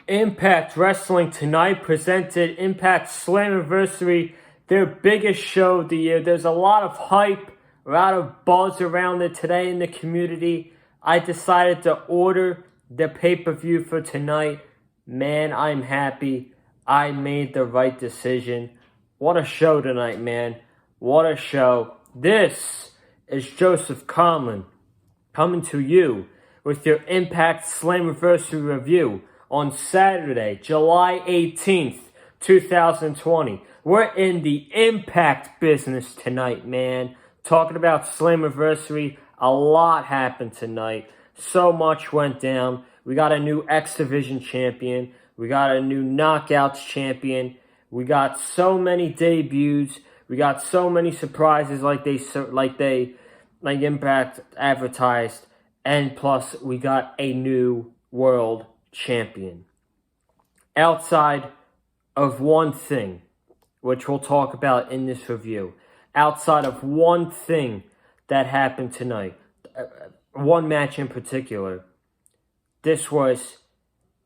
Impact Wrestling tonight presented Impact Slammiversary, their biggest show of the year. There's a lot of hype, a lot of buzz around it today in the community. I decided to order the pay-per-view for tonight. Man, I'm happy. I made the right decision. What a show tonight, man. What a show. This is Joseph Conlon coming to you with your Impact Slammiversary review on Saturday, July 18th, 2020. We're in the Impact business tonight, man. Talking about Slammiversary, a lot happened tonight. So much went down. We got a new X Division champion. We got a new Knockouts champion. We got so many debuts. We got so many surprises like Impact advertised. And plus, we got a new world champion. Outside of one thing, which we'll talk about in this review, outside of one thing that happened tonight, one match in particular, this was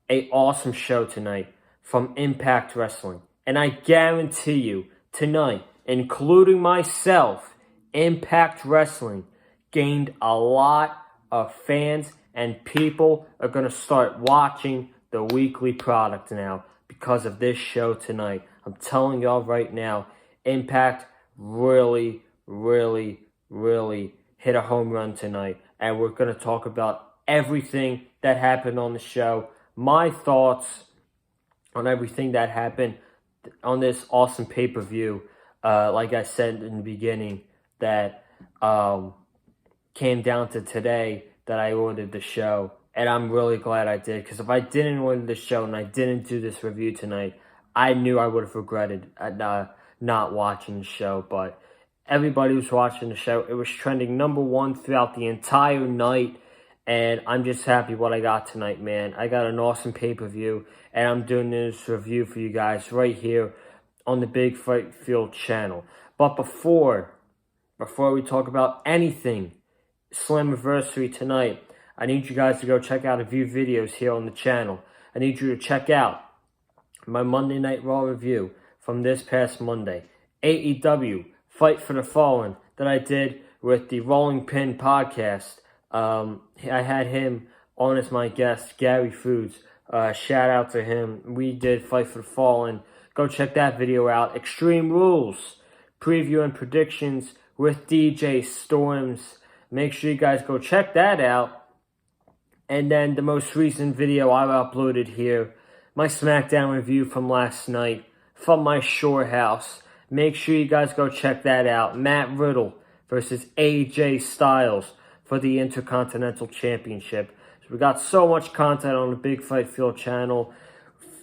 an awesome show tonight from Impact Wrestling. And I guarantee you, tonight, including myself, Impact Wrestling gained a lot of fans, and people are going to start watching the weekly product now because of this show tonight. I'm telling y'all right now, Impact really, really, really hit a home run tonight. And we're going to talk about everything that happened on the show, my thoughts on everything that happened on this awesome pay-per-view. Like I said in the beginning, that came down to today that I ordered the show. And I'm really glad I did, because if I didn't order the show and I didn't do this review tonight, I knew I would have regretted not watching the show. But everybody was watching the show. It was trending #1 throughout the entire night. And I'm just happy what I got tonight, man. I got an awesome pay-per-view. And I'm doing this review for you guys right here on the Big Fight Field channel. But before we talk about anything Slammiversary tonight, I need you guys to go check out a few videos here on the channel. I need you to check out my Monday Night Raw review from this past Monday. AEW Fight for the Fallen that I did with the Rolling Pin podcast. I had him on as my guest, Gary Foods. Shout out to him. We did Fight for the Fallen. Go check that video out. Extreme Rules preview and predictions with DJ Storms. Make sure you guys go check that out. And then the most recent video I uploaded here, my SmackDown review from last night from my shore house. Make sure you guys go check that out. Matt Riddle versus AJ Styles for the Intercontinental Championship. So we got so much content on the Big Fight Field channel.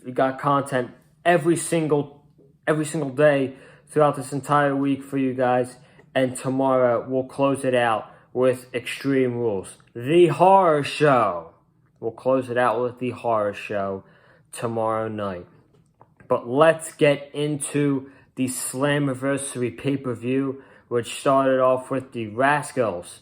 We got content every single day throughout this entire week for you guys. And tomorrow we'll close it out with Extreme Rules, the horror show. We'll close it out with the horror show tomorrow night. But let's get into the Slammiversary pay-per-view, which started off with the Rascals,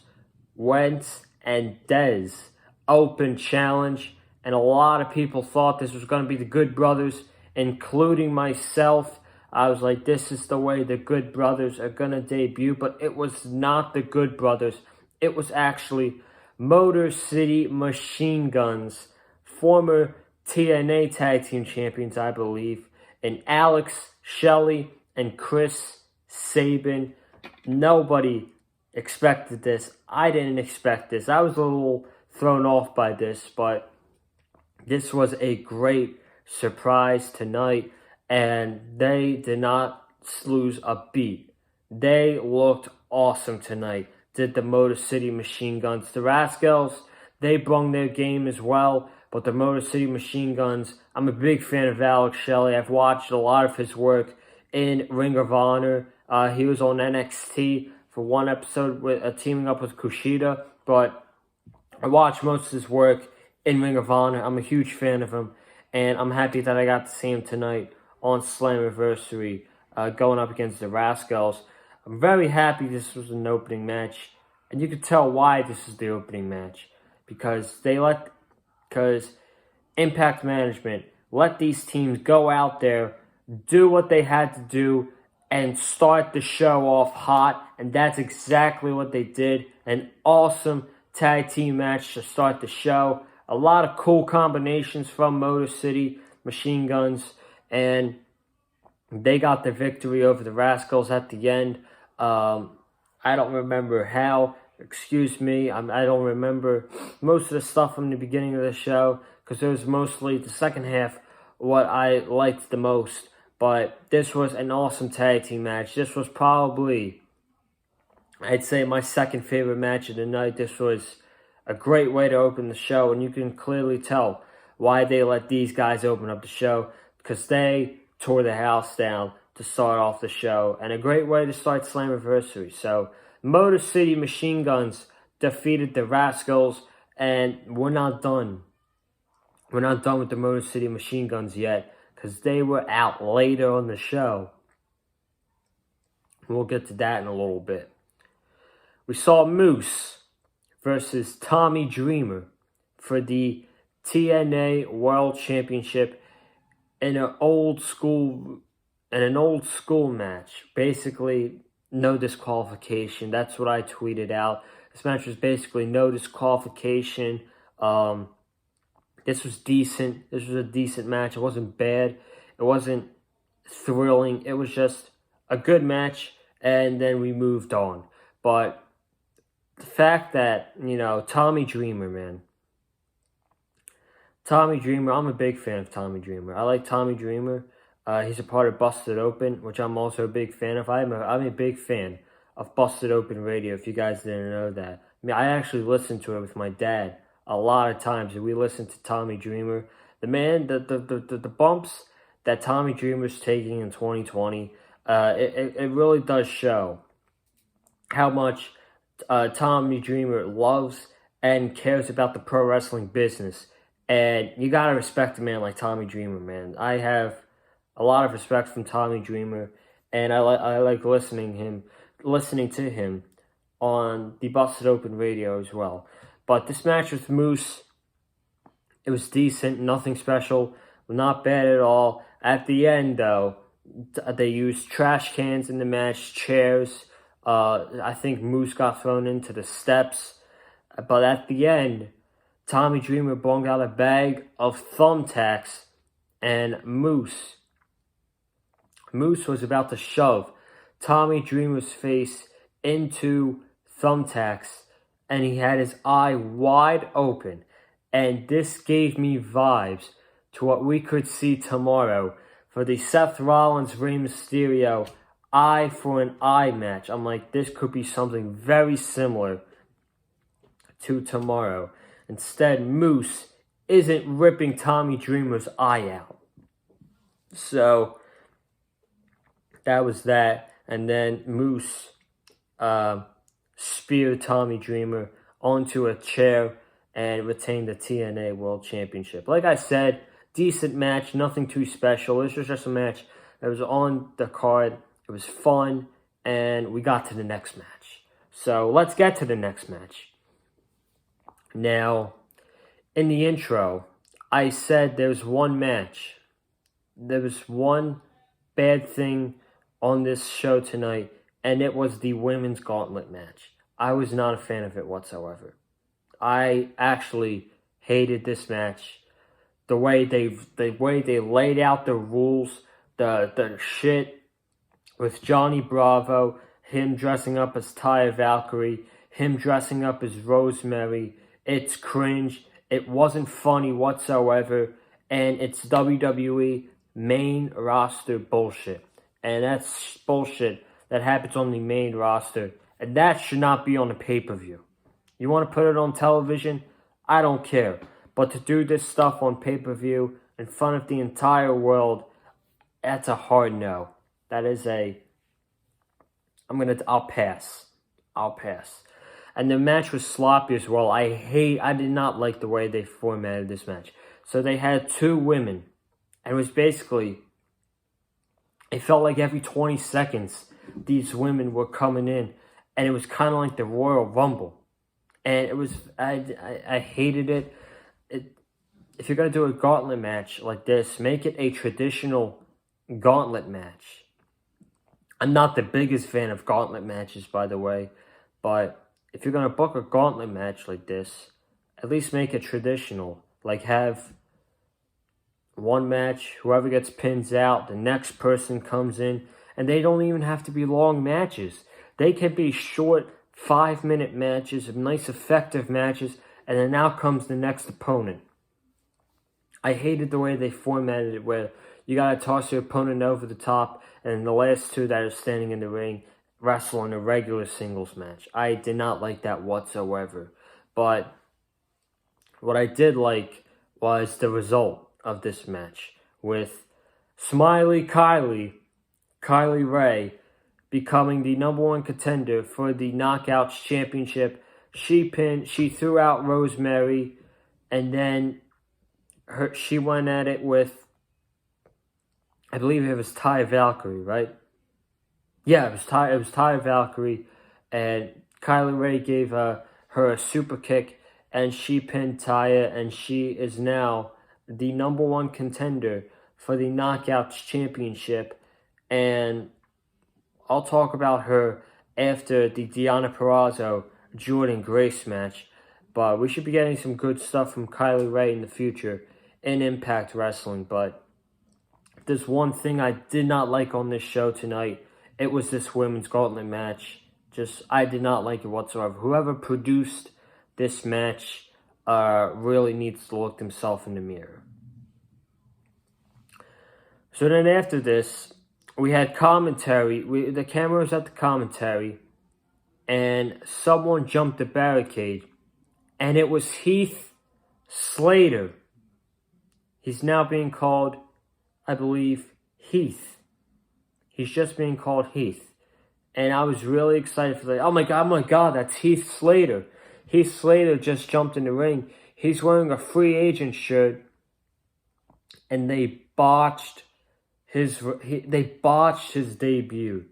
Wentz and Dez open challenge. And a lot of people thought this was going to be the Good Brothers, including myself. I was like, this is the way the Good Brothers are going to debut. But it was not the Good Brothers. It was actually Motor City Machine Guns, former TNA Tag Team Champions, I believe, and Alex Shelley and Chris Sabin. Nobody expected this. I didn't expect this. I was a little thrown off by this, but this was a great surprise tonight, and they did not lose a beat. They looked awesome tonight, did the Motor City Machine Guns. The Rascals, they brung their game as well, but the Motor City Machine Guns, I'm a big fan of Alex Shelley. I've watched a lot of his work in Ring of Honor. He was on NXT for one episode with teaming up with Kushida, but I watched most of his work in Ring of Honor. I'm a huge fan of him, and I'm happy that I got to see him tonight on Slammiversary going up against the Rascals. I'm very happy this was an opening match, and you could tell why this is the opening match, because Impact Management let these teams go out there, do what they had to do, and start the show off hot. And that's exactly what they did. An awesome tag team match to start the show. A lot of cool combinations from Motor City Machine Guns, and they got the victory over the Rascals at the end. I don't remember how. Excuse me. I don't remember most of the stuff from the beginning of the show because it was mostly the second half what I liked the most. But this was an awesome tag team match. This was probably, I'd say, my second favorite match of the night. This was a great way to open the show, and you can clearly tell why they let these guys open up the show, because they tore the house down to start off the show, and a great way to start Slammiversary. So, Motor City Machine Guns defeated the Rascals, and we're not done. We're not done with the Motor City Machine Guns yet, because they were out later on the show. We'll get to that in a little bit. We saw Moose versus Tommy Dreamer for the TNA World Championship in an old school match. Basically, no disqualification. That's what I tweeted out. This match was basically no disqualification. This was decent. This was a decent match. It wasn't bad. It wasn't thrilling. It was just a good match, and then we moved on. But the fact that, Tommy Dreamer, man. Tommy Dreamer, I'm a big fan of Tommy Dreamer. I like Tommy Dreamer. He's a part of Busted Open, which I'm also a big fan of. I'm a big fan of Busted Open Radio, if you guys didn't know that. I actually listened to it with my dad a lot of times, and we listened to Tommy Dreamer. The man, the bumps that Tommy Dreamer's taking in 2020, it really does show how much Tommy Dreamer loves and cares about the pro wrestling business. And you gotta respect a man like Tommy Dreamer, man. I have a lot of respect from Tommy Dreamer, and I like listening to him on the Busted Open Radio as well. But this match with Moose, it was decent, nothing special, not bad at all. At the end, though, they used trash cans in the match, chairs. I think Moose got thrown into the steps. But at the end, Tommy Dreamer brought out a bag of thumbtacks, and Moose was about to shove Tommy Dreamer's face into thumbtacks, and he had his eye wide open. And this gave me vibes to what we could see tomorrow for the Seth Rollins Rey Mysterio eye for an eye match. I'm like, this could be something very similar to tomorrow. Instead, Moose isn't ripping Tommy Dreamer's eye out. So, that was that. And then Moose speared Tommy Dreamer onto a chair and retained the TNA World Championship. Like I said, decent match, nothing too special. This was just a match that was on the card. It was fun, and we got to the next match. So let's get to the next match. Now, in the intro, I said there's one match. There was one bad thing on this show tonight, and it was the women's gauntlet match. I was not a fan of it whatsoever. I actually hated this match. The way they laid out the rules, the shit with Johnny Bravo, him dressing up as Taya Valkyrie, him dressing up as Rosemary. It's cringe. It wasn't funny whatsoever, and it's WWE main roster bullshit. And that's bullshit that happens on the main roster, and that should not be on a pay-per-view. You want to put it on television? I don't care. But to do this stuff on pay-per-view in front of the entire world, that's a hard no. That is I'll pass. And the match was sloppy as well. I did not like the way they formatted this match. So they had two women, and it was basically, it felt like every 20 seconds, these women were coming in, and it was kind of like the Royal Rumble. And it was, I hated it. if you're going to do a gauntlet match like this, make it a traditional gauntlet match. I'm not the biggest fan of gauntlet matches, by the way, but if you're going to book a gauntlet match like this, at least make it traditional. Like, have one match, whoever gets pins out, the next person comes in, and they don't even have to be long matches. They can be short 5-minute matches, nice effective matches, and then out comes the next opponent. I hated the way they formatted it, where you gotta toss your opponent over the top, and the last two that are standing in the ring wrestle in a regular singles match. I did not like that whatsoever. But what I did like was the result of this match, with Smiley Kylie Ray, becoming the #1 contender for the Knockouts Championship. She threw out Rosemary, and then she went at it with, I believe it was Ty Valkyrie, right? Yeah, it was Ty Valkyrie, and Kylie Ray gave her a super kick, and she pinned Taya, and she is now the #1 contender for the Knockouts Championship. And I'll talk about her after the Deonna Purrazzo-Jordynne Grace match. But we should be getting some good stuff from Kylie Ray in the future in Impact Wrestling. But there's one thing I did not like on this show tonight. It was this women's gauntlet match. I did not like it whatsoever. Whoever produced this match really needs to look themselves in the mirror. So then after this, we had commentary. The camera was at the commentary, and someone jumped the barricade, and it was Heath Slater. He's now being called, I believe, Heath. He's just being called Heath. And I was really excited for that. Oh my God, that's Heath Slater. Heath Slater just jumped in the ring. He's wearing a free agent shirt, and they botched his debut.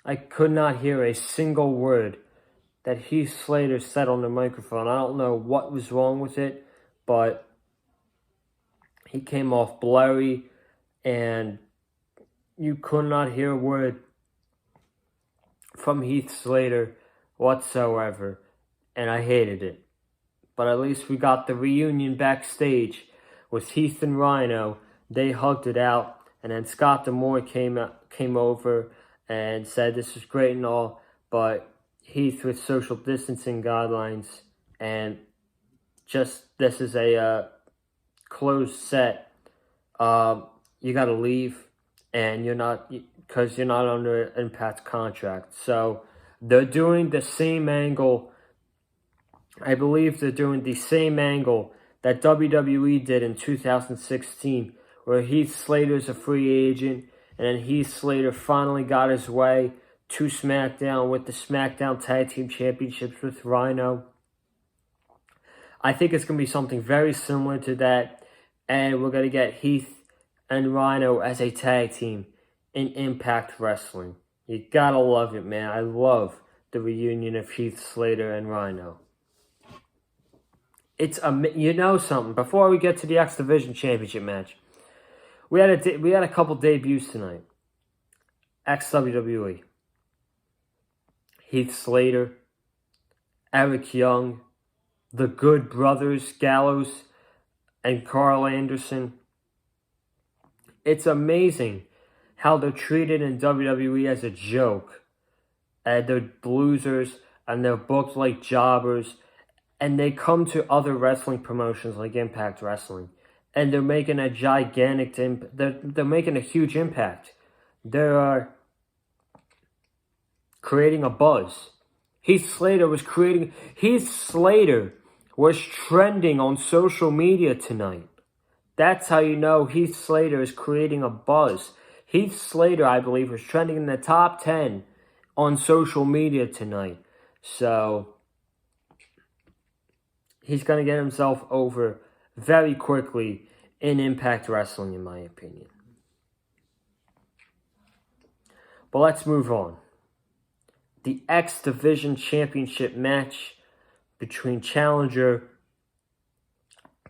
I could not hear a single word that Heath Slater said on the microphone. I don't know what was wrong with it, but he came off blurry, and you could not hear a word from Heath Slater whatsoever, and I hated it. But at least we got the reunion backstage with Heath and Rhino. They hugged it out. And then Scott D'Amore came over and said this was great and all, but Heath, with social distancing guidelines, and just this is a closed set, you got to leave, and because you're not under Impact contract. So they're doing the same angle. I believe they're doing the same angle that WWE did in 2016. Where Heath Slater's a free agent, and then Heath Slater finally got his way to SmackDown with the SmackDown Tag Team Championships with Rhino. I think it's going to be something very similar to that, and we're going to get Heath and Rhino as a tag team in Impact Wrestling. You gotta love it, man. I love the reunion of Heath Slater and Rhino. It's you know something. Before we get to the X Division Championship match, we had a couple debuts tonight. Ex-WWE. Heath Slater, Eric Young, the Good Brothers, Gallows, and Carl Anderson. It's amazing how they're treated in WWE as a joke. And they're losers, and they're booked like jobbers, and they come to other wrestling promotions like Impact Wrestling. And they're making a gigantic they're making a huge impact. They're creating a buzz. Heath Slater was trending on social media tonight. That's how you know Heath Slater is creating a buzz. Heath Slater, I believe, was trending in the top 10 on social media tonight. So he's going to get himself over very quickly in Impact Wrestling, in my opinion. But let's move on. The X Division Championship match between challenger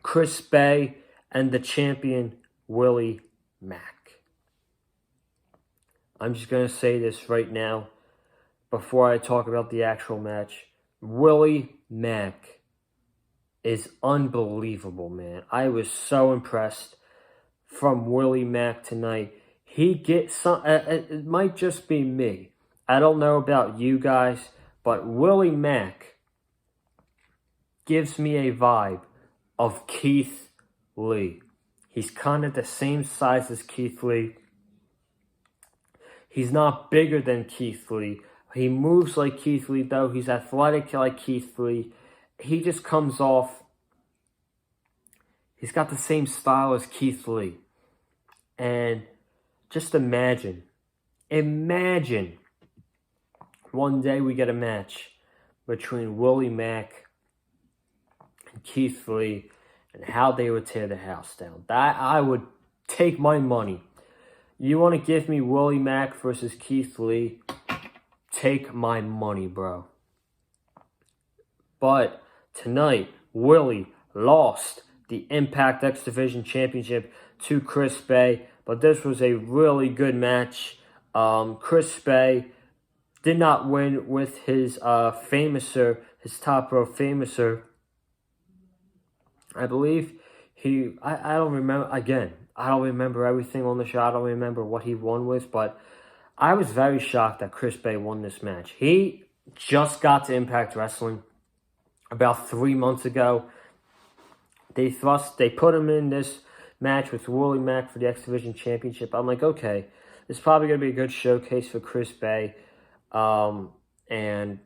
Chris Bay and the champion, Willie Mack. I'm just going to say this right now before I talk about the actual match. Willie Mack is unbelievable, man. I was so impressed from Willie Mack tonight. He gets some, it might just be me. I don't know about you guys, but Willie Mack gives me a vibe of Keith Lee. He's kind of the same size as Keith Lee. He's not bigger than Keith Lee. He moves like Keith Lee, though. He's athletic like Keith Lee. He just comes off. He's got the same style as Keith Lee. And just imagine one day we get a match between Willie Mack and Keith Lee and how they would tear the house down. That I would take my money. You want to give me Willie Mack versus Keith Lee? Take my money, bro. But tonight, Willie lost the Impact X Division Championship to Chris Bay. But this was a really good match. Chris Bay did not win with his famouser, his top row famouser. I believe I don't remember, again, I don't remember everything on the show. I don't remember what he won with, but I was very shocked that Chris Bay won this match. He just got to Impact Wrestling about 3 months ago. They put him in this match with Willie Mack for the X Division Championship. I'm like, okay, it's probably going to be a good showcase for Chris Bay. And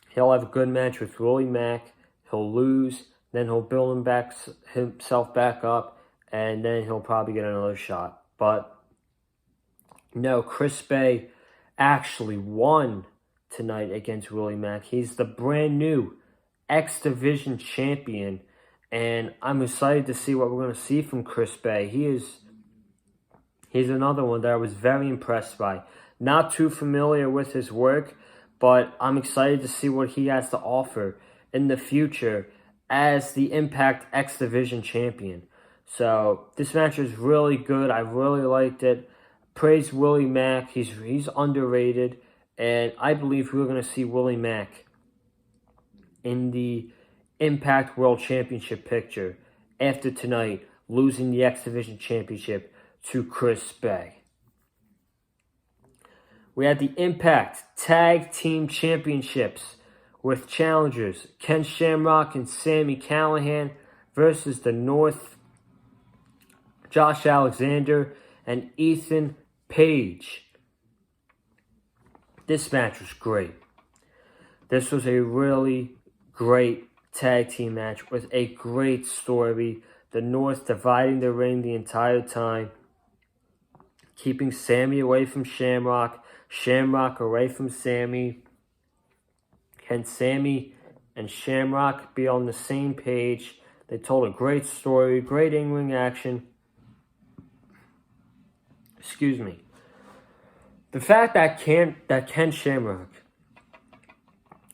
he'll have a good match with Willie Mack. He'll lose, then he'll build himself back up, and then he'll probably get another shot. But no, Chris Bay actually won tonight against Willie Mack. He's the brand new X Division champion, and I'm excited to see what we're going to see from Chris Bay. He's another one that I was very impressed by. Not too familiar with his work, but I'm excited to see what he has to offer in the future as the Impact X Division champion. So this match was really good. I really liked it. Praise Willie Mack. He's underrated, and I believe we're going to see Willie Mack in the Impact World Championship picture after tonight, losing the X Division Championship to Chris Bay. We had the Impact Tag Team Championships with challengers Ken Shamrock and Sami Callihan versus the North, Josh Alexander and Ethan Page. This match was great. This was a really great tag team match with a great story. The North dividing the ring the entire time, keeping Sami away from Shamrock, Shamrock away from Sami. Can Sami and Shamrock be on the same page? They told a great story, great in-ring action. Excuse me. The fact that Ken Shamrock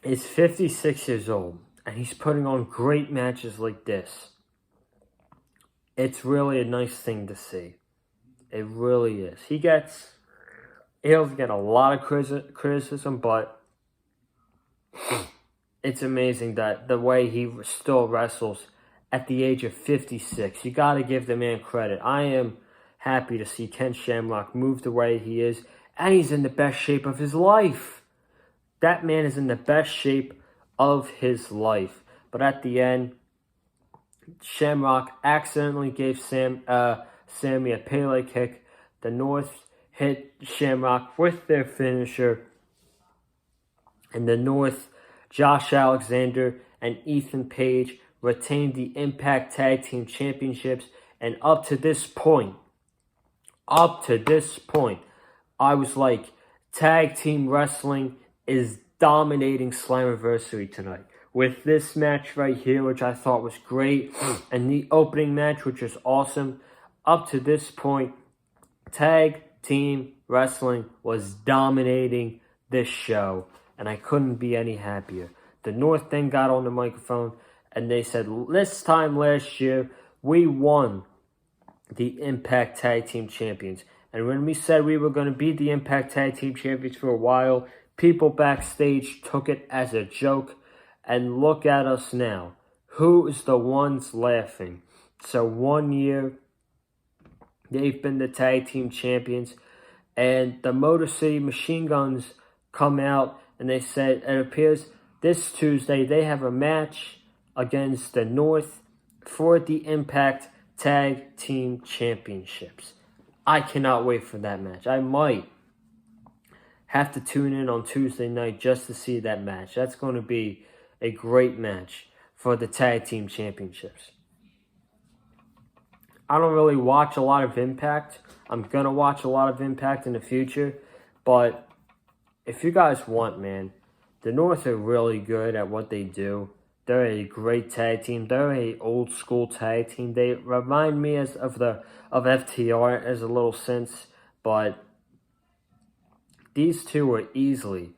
is 56 years old and he's putting on great matches like this, it's really a nice thing to see. It really is. He'll get a lot of criticism, but it's amazing that the way he still wrestles at the age of 56. You got to give the man credit. I am happy to see Ken Shamrock move the way he is, and he's in the best shape of his life. That man is in the best shape of his life. But at the end, Shamrock accidentally gave Sami a Pele kick. The North hit Shamrock with their finisher. And the North, Josh Alexander and Ethan Page retained the Impact Tag Team Championships. And up to this point, I was like, tag team wrestling is dominating Slammiversary tonight. With this match right here, which I thought was great, and the opening match, which was awesome, up to this point, tag team wrestling was dominating this show, and I couldn't be any happier. The North then got on the microphone And they said, this time last year, we won the Impact Tag Team Champions. And when we said we were going to be the Impact Tag Team Champions for a while, people backstage took it as a joke. And look at us now. Who is the ones laughing? So 1 year, they've been the Tag Team Champions. And the Motor City Machine Guns come out and they said it appears this Tuesday they have a match against the North for the Impact Tag Team Championships. I cannot wait for that match. I might have to tune in on Tuesday night just to see that match. That's going to be a great match for the Tag Team Championships. I don't really watch a lot of Impact. I'm going to watch a lot of Impact in the future. But if you guys want, man, the North are really good at what they do. They're a great tag team. They're a old school tag team. They remind me of FTR as a little sense. But these two are easily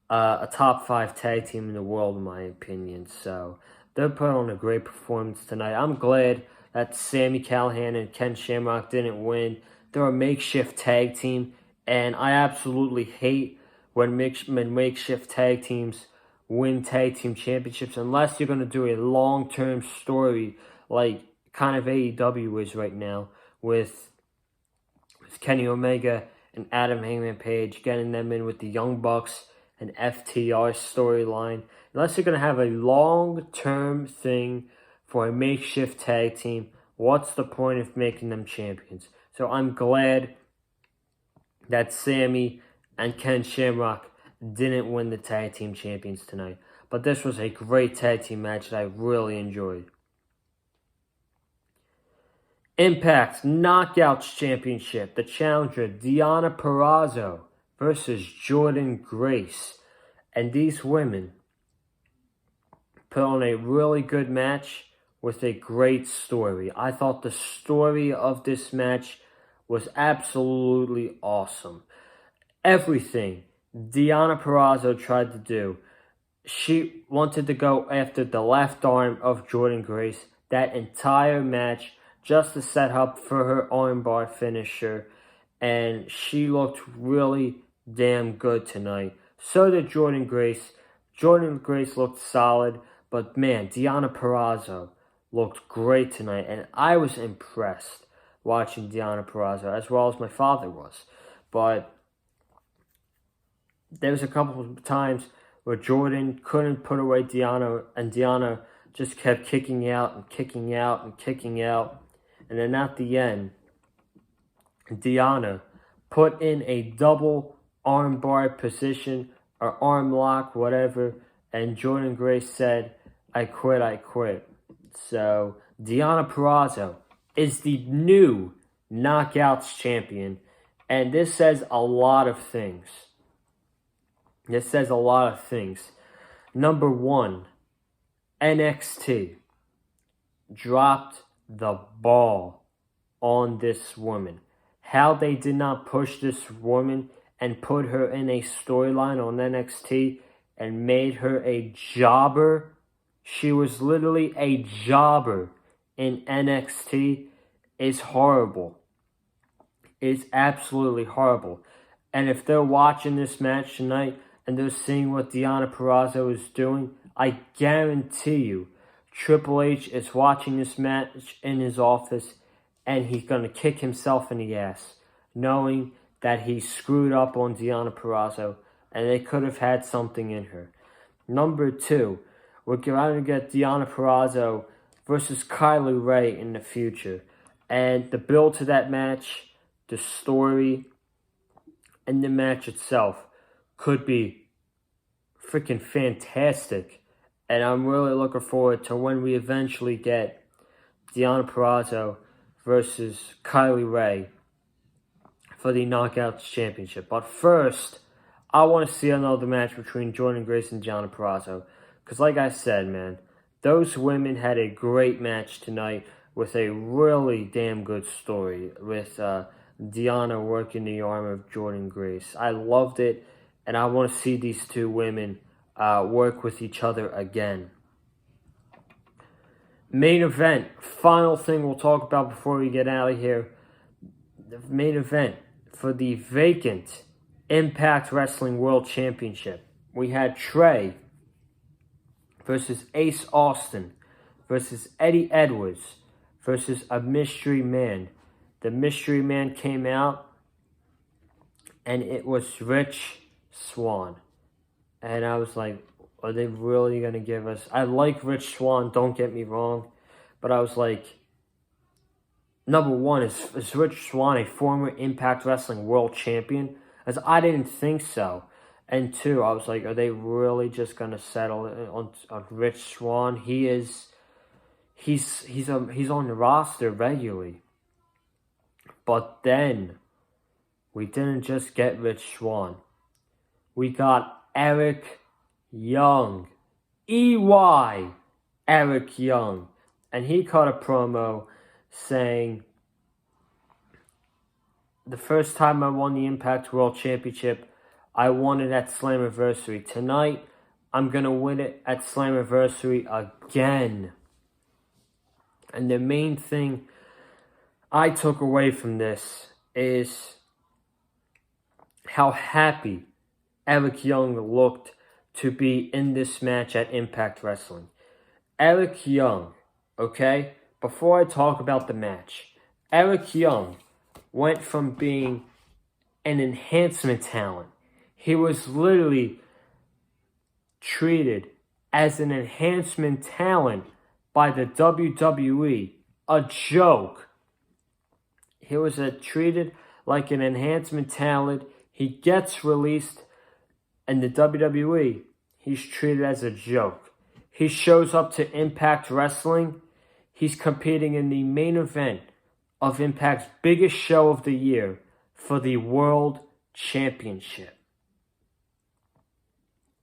a top 5 tag team in the world, in my opinion. So they're put on a great performance tonight. I'm glad that Sami Callihan and Ken Shamrock didn't win. They're a makeshift tag team, and I absolutely hate when makeshift tag teams win tag team championships unless you're going to do a long-term story like kind of AEW is right now with Kenny Omega and Adam Hangman Page, getting them in with the Young Bucks and FTR storyline. Unless you're going to have a long-term thing for a makeshift tag team, what's the point of making them champions? So I'm glad that Sami and Ken Shamrock didn't win the tag team champions tonight. But this was a great tag team match that I really enjoyed. Impact Knockouts Championship. The challenger, Deonna Purrazzo versus Jordynne Grace. And these women put on a really good match with a great story. I thought the story of this match was absolutely awesome. Everything Deonna Purrazzo tried to do, she wanted to go after the left arm of Jordynne Grace that entire match just to set up for her armbar finisher, and she looked really damn good tonight. So did Jordynne Grace. Jordynne Grace looked solid, but man, Deonna Purrazzo looked great tonight, and I was impressed watching Deonna Purrazzo, as well as my father was. But there was a couple of times where Jordynne couldn't put away Deonna, and Deonna just kept kicking out and kicking out and kicking out. And then at the end, Deonna put in a double armbar position, or arm lock, whatever, and Jordynne Grace said, I quit, I quit. So, Deonna Purrazzo is the new Knockouts champion, and this says a lot of things. This says a lot of things. Number one, NXT dropped the ball on this woman. How they did not push this woman and put her in a storyline on NXT and made her a jobber. She was literally a jobber in NXT is horrible. It's absolutely horrible. And if they're watching this match tonight and they're seeing what Deonna Purrazzo is doing, I guarantee you Triple H is watching this match in his office and he's going to kick himself in the ass, knowing that he screwed up on Deonna Purrazzo and they could have had something in her. Number two, we're going to get Deonna Purrazzo versus Kylie Ray in the future. And the build to that match, the story, and the match itself could be freaking fantastic. And I'm really looking forward to when we eventually get Deonna Purrazzo versus Kylie Ray for the Knockouts Championship. But first, I want to see another match between Jordynne Grace and Deonna Purrazzo. Because like I said, man, those women had a great match tonight with a really damn good story with Deonna working the arm of Jordynne Grace. I loved it, and I want to see these two women work with each other again. Main event, final thing we'll talk about before we get out of here. The main event for the vacant Impact Wrestling World Championship. We had Trey versus Ace Austin versus Eddie Edwards versus a mystery man. The mystery man came out, and it was Rich Swann. And I was like, are they really going to give us... I like Rich Swann, don't get me wrong. But I was like, number one, is Rich Swann a former Impact Wrestling World Champion? As I didn't think so. And two, I was like, are they really just going to settle on Rich Swann? He's on the roster regularly. But then, we didn't just get Rich Swann. We got Eric Young. EY Eric Young. And he cut a promo saying, the first time I won the Impact World Championship, I won it at SLAMMIVERSARY. Tonight, I'm going to win it at SLAMMIVERSARY again. And the main thing I took away from this is how happy Eric Young looked to be in this match at Impact Wrestling. Eric Young, okay? Before I talk about the match, Eric Young went from being an enhancement talent. He was literally treated as an enhancement talent by the WWE. A joke. He was treated like an enhancement talent. He gets released, and the WWE, he's treated as a joke. He shows up to Impact Wrestling. He's competing in the main event of Impact's biggest show of the year for the World Championship.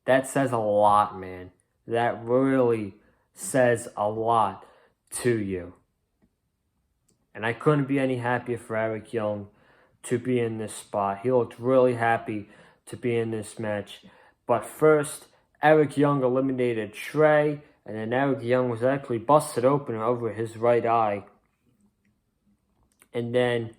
That says a lot, man. That really says a lot to you. And I couldn't be any happier for Eric Young to be in this spot. He looked really happy to be in this match. But first, Eric Young eliminated Trey, and then Eric Young was actually busted open over his right eye. And then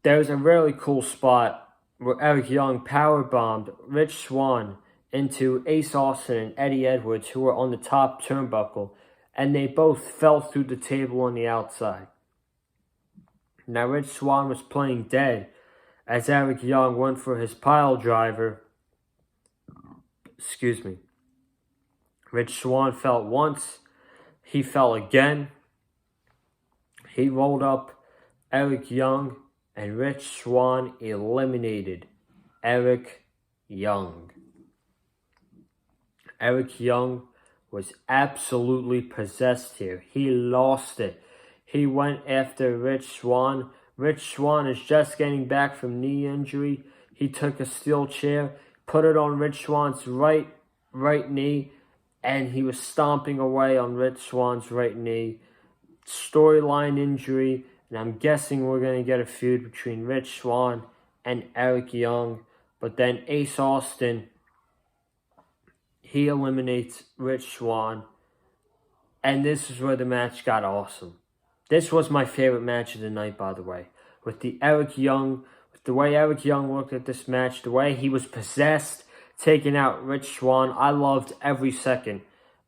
there's a really cool spot where Eric Young powerbombed Rich Swann into Ace Austin and Eddie Edwards, who were on the top turnbuckle, and they both fell through the table on the outside. Now Rich Swann was playing dead as Eric Young went for his pile driver. Excuse me. Rich Swann fell once. He fell again. He rolled up Eric Young, and Rich Swann eliminated Eric Young. Eric Young was absolutely possessed here. He lost it. He went after Rich Swann. Rich Swann is just getting back from knee injury. He took a steel chair, put it on Rich Swann's right knee, and he was stomping away on Rich Swann's right knee. Storyline injury, and I'm guessing we're going to get a feud between Rich Swann and Eric Young. But then Ace Austin, he eliminates Rich Swann. And this is where the match got awesome. This was my favorite match of the night, by the way. With the way Eric Young looked at this match, the way he was possessed, taking out Rich Swann. I loved every second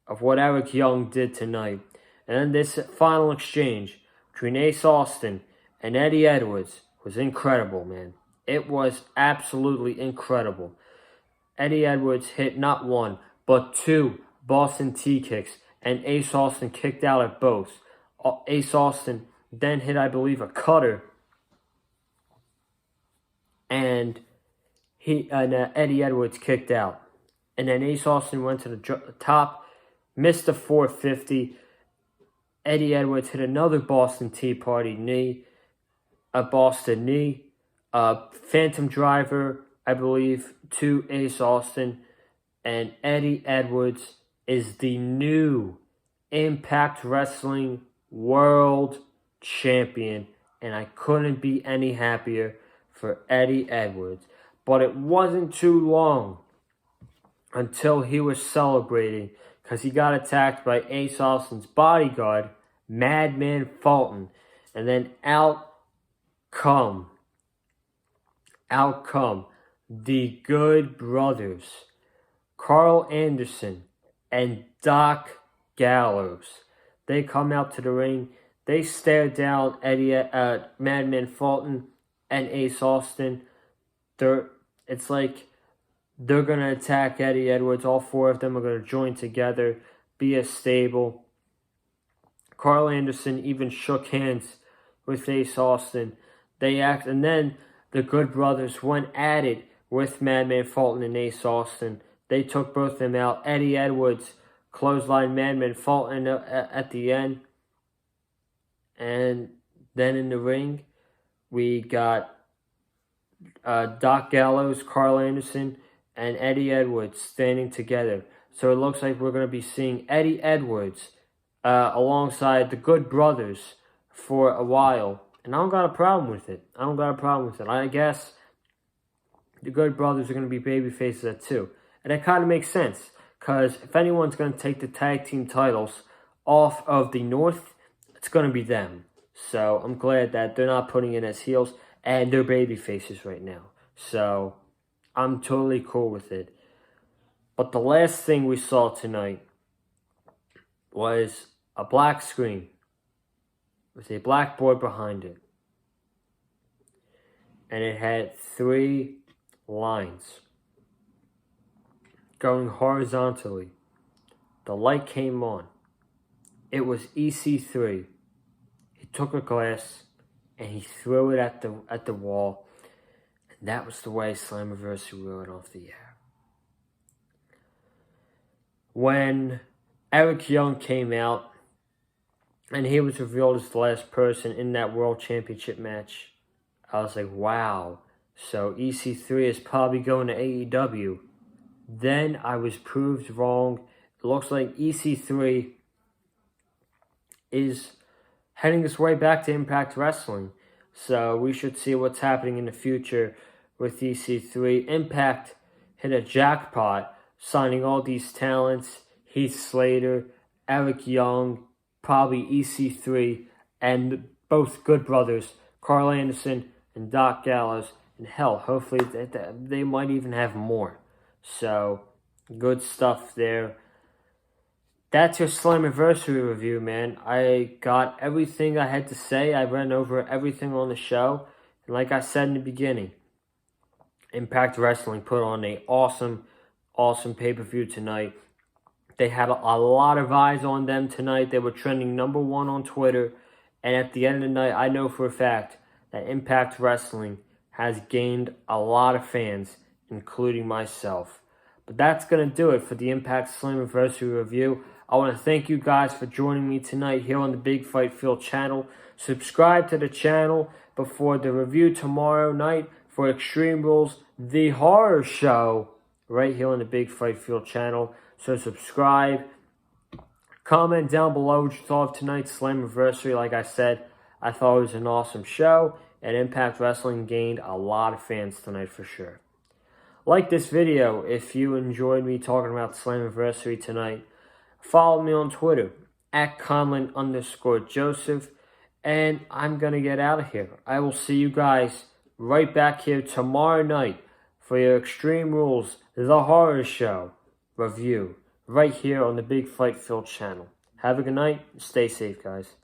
of what Eric Young did tonight. And then this final exchange between Ace Austin and Eddie Edwards was incredible, man. It was absolutely incredible. Eddie Edwards hit not one, but two Boston T-kicks, and Ace Austin kicked out at both. Ace Austin then hit, I believe, a cutter, and Eddie Edwards kicked out. And then Ace Austin went to the top, missed a 450. Eddie Edwards hit another Boston Tea Party knee, a Boston knee, a Phantom Driver, I believe, to Ace Austin. And Eddie Edwards is the new Impact Wrestling World Champion. And I couldn't be any happier for Eddie Edwards. But it wasn't too long until he was celebrating, because he got attacked by Ace Austin's bodyguard, Madman Fulton. And then out come the Good Brothers, Carl Anderson and Doc Gallows. They come out to the ring. They stare down Madman Fulton and Ace Austin. It's like they're going to attack Eddie Edwards. All four of them are going to join together, be a stable. Carl Anderson even shook hands with Ace Austin. And then the Good Brothers went at it with Madman Fulton and Ace Austin. They took both of them out. Eddie Edwards clotheslined Madman Fulton at the end. And then in the ring, we got Doc Gallows, Carl Anderson, and Eddie Edwards standing together. So it looks like we're going to be seeing Eddie Edwards alongside the Good Brothers for a while. And I don't got a problem with it. I guess the Good Brothers are going to be baby faces at 2. And that kind of makes sense. Because if anyone's going to take the tag team titles off of the North, it's going to be them. So I'm glad that they're not putting it as heels. And they're baby faces right now. So I'm totally cool with it. But the last thing we saw tonight was a black screen with a blackboard behind it. And it had 3 lines going horizontally. The light came on. It was EC3. He took a glass and he threw it at the wall. And that was the way Slammiversary went off the air. When Eric Young came out, and he was revealed as the last person in that World Championship match, I was like, wow. So EC3 is probably going to AEW. Then I was proved wrong. It looks like EC3 is heading his way back to Impact Wrestling. So we should see what's happening in the future with EC3. Impact hit a jackpot signing all these talents. Heath, Slater, Eric Young, probably EC3, and both Good Brothers, Carl Anderson and Doc Gallows. And hell, hopefully they might even have more. So, good stuff there. That's your Slammiversary review, man. I got everything I had to say. I ran over everything on the show. And like I said in the beginning, Impact Wrestling put on an awesome pay-per-view tonight. They had a lot of eyes on them tonight. They were trending #1 on Twitter. And at the end of the night, I know for a fact that Impact Wrestling has gained a lot of fans, including myself. But that's going to do it for the Impact Slammiversary review. I want to thank you guys for joining me tonight here on the Big Fight Field channel. Subscribe to the channel before the review tomorrow night for Extreme Rules, the horror show, right here on the Big Fight Field channel. So subscribe. Comment down below what you thought of tonight's Slammiversary. Like I said, I thought it was an awesome show, and Impact Wrestling gained a lot of fans tonight for sure. Like this video if you enjoyed me talking about Slammiversary tonight. Follow me on Twitter, @Conlon_Joseph. And I'm going to get out of here. I will see you guys right back here tomorrow night for your Extreme Rules, the horror show review, right here on the Big Fight Field channel. Have a good night. Stay safe, guys.